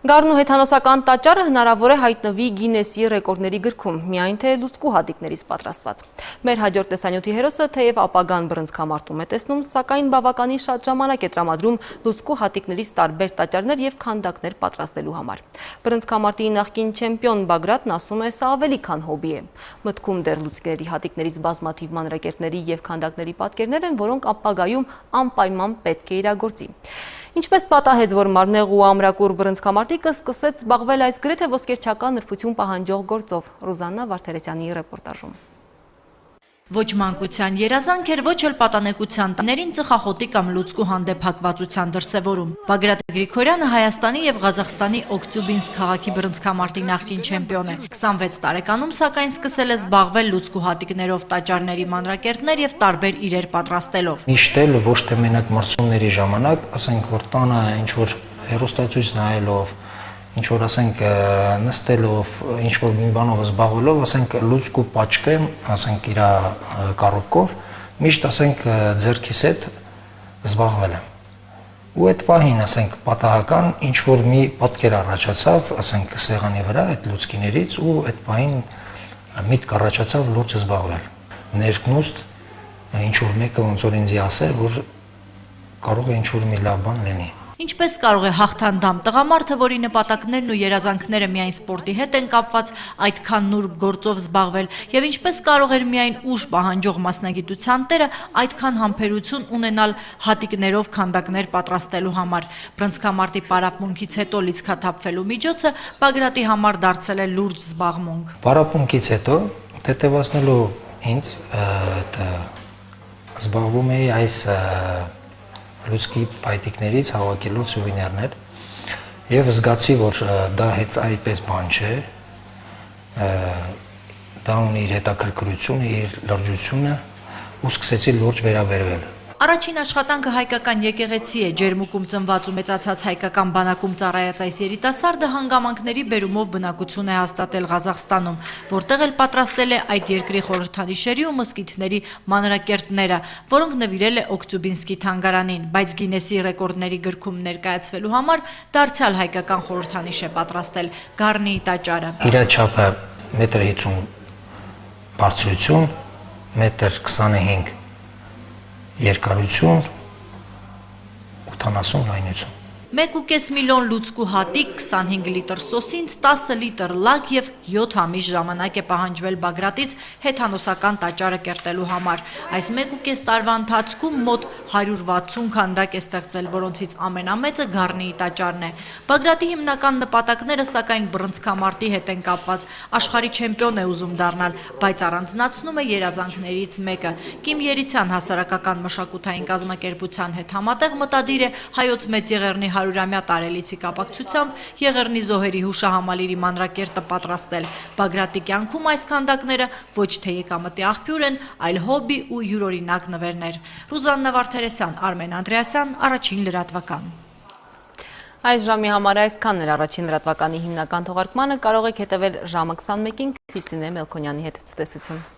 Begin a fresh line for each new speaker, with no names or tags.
Գարնու հեթանոսական տաճարը հնարավոր է հայտնվի Գինեսի ռեկորդների գրքում, միայն թե լուցկու հատիկներից պատրաստված։ Մեր հաջորդ տեսանյութի հերոսը թեև ապագան բռնցքամարտում է տեսնում, սակայն բավականին շատ ժամանակ է տրամադրում լուցկու հատիկներից տարբեր տաճարներ և քանդակներ պատրաստելու համար։ Բռնցքամարտի նախկին չեմպիոն Բագրատն ասում է, սա ավելի քան հոբբի է։ Մտքում դեռ լուցկների հատիկներից բազմաթիվ մանրակերտների և քանդակների պատկերներ են, որոնք ապագայում անպայման պետք է իրագործի։ Ինչպես պատահեց, որ մարմնեղ ու ամրակուր բռնցքամարտիկը սկսեց զբաղվել այս գրեթե ոսկերչական նրբություն պահանջող գործով։ Ռուզաննա Վարդերեսյանի ռեպորտաժում։
Ոչ մանկության երազանք էր, ոչ էլ պատանեկության տներին ծխախոտի կամ լուցկու հանդեպ հակվածության դրսևորում։ Բագրատ Գրիգորյանը Հայաստանի և Ղազախստանի Օկտյուբինսկ քաղաքի բռնցքամարտի նախկին չեմպիոն է։ 26 տարեկանում, սակայն սկսել է զբաղվել լուցկու հատիկներով, տաճարների մանրակերտներ և տարբեր իրեր պատրաստելով։
Միշտ էլ ոչ թե մենակ մրցումների ժամանակ, ասենք որ տանը ինչ-որ հեռուստացույց նայելով, ինչ-որ ասենք նստելով, ինչ-որ մի բանով զբաղվելով, ասենք լուցկու պաչկը, ասենք իր կարոտկով, միշտ ասենք ձեռքիս հետ զբաղվել եմ։ Ու այդ պահին, ասենք պատահական ինչ-որ մի պատկեր առաջացավ, ասենք սեղանի վրա այդ լուցկիներից, ու այդ պահին միտք առաջացավ լուրջ զբաղվել։ Ներքնուստ ինչ-որ մեկը ոնց որ ինձ ասեր, որ կարող է ինչ-որ մի լավ բան լինի։
Ինչպես կարող է հաղթանդամ տղամարդը, որի նպատակներն ու երազանքները միայն սպորտի հետ են կապված, այդքան նուրբ գործով զբաղվել, եւ ինչպես կարող էր միայն ուժ պահանջող մասնագիտության տերը այդքան համբերություն ունենալ հատիկներով քանդակներ պատրաստելու համար։ Բռնցքամարտի պարապմունքից հետո լիցքաթափվելու միջոցը Բագրատի համար դարձել է լուրջ զբաղմունք։
Պարապմունքից հետո թեթևացնելու ինձ զբաղվում էի այս լուցկի փայտիկներից հավաքելով սուվենիրներ եւ զգացի, որ դա հենց այդպես բան չէ, դա ունի իր հետաքրքրությունը, իր լրջությունը, ու սկսեցի լուրջ վերաբերվել։
Առաջին աշխատանքը հայկական եկեղեցի է, ջերմուկում ծնված ու մեծացած հայկական բանակում ծառայած այս երիտասարդը հանգամանքների բերումով բնակություն է հաստատել Ղազախստանում, որտեղ էլ պատրաստել է այդ երկրի խորհրդանիշերի ու մզկիթների մանրակերտները, որոնք նվիրել է Օկտյուբինսկի թանգարանին, բայց Գինեսի ռեկորդների գրքում ներկայացվելու համար դարձյալ հայկական խորհրդանիշ է պատրաստել Գառնիի տաճարը։
Իր չափը 1.50 մ բարձրություն, 1.25 մ երկարություն, 80 լայնություն։
1.5 միլիոն լուցկու հատիկ, 25 լիտր սոսինց, 10 լիտր լակ և 7 ամիս ժամանակ է պահանջվել Բագրատից հեթանոսական տաճարը կերտելու համար։ Այս 1.5 տարվա ընթացքում մոտ 160 քանդակ է ստեղծել, որոնցից ամենամեծը Գառնիի տաճարն է։ Բագրատի հիմնական նպատակները սակայն բռնցքամարտի հետ են կապված, աշխարհի չեմպիոն է ուզում դառնալ, բայց առանձնացնում է երազանքներից մեկը։ Կիմ Երիցյան հասարակական մշակութային կազմակերպության հետ համատեղ մտադիր է Հայոց Մեծ Եղեռնի 100-ամյա տարելիցի կապակցությամբ Եղեռնի զոհերի հուշահամալիրի մանրակերտը պատրաստել։ Բագրատի կյանքում այս քանդակները ոչ թե եկամտի աղբյուր են, այլ հոբբի ու յուրօրինակ նվերներ։ Ռուզաննա Վարդերեսյան, Արմեն Անդրեասյան, Առաջին լրատվական։
Այս ժամի համար այսքանն էր Առաջին լրատվականի հիմնական թողարկմանը, կարող եք հետևել ժամը 21-ին Քրիստինե Մելքոնյանի հետ ցտեսություն։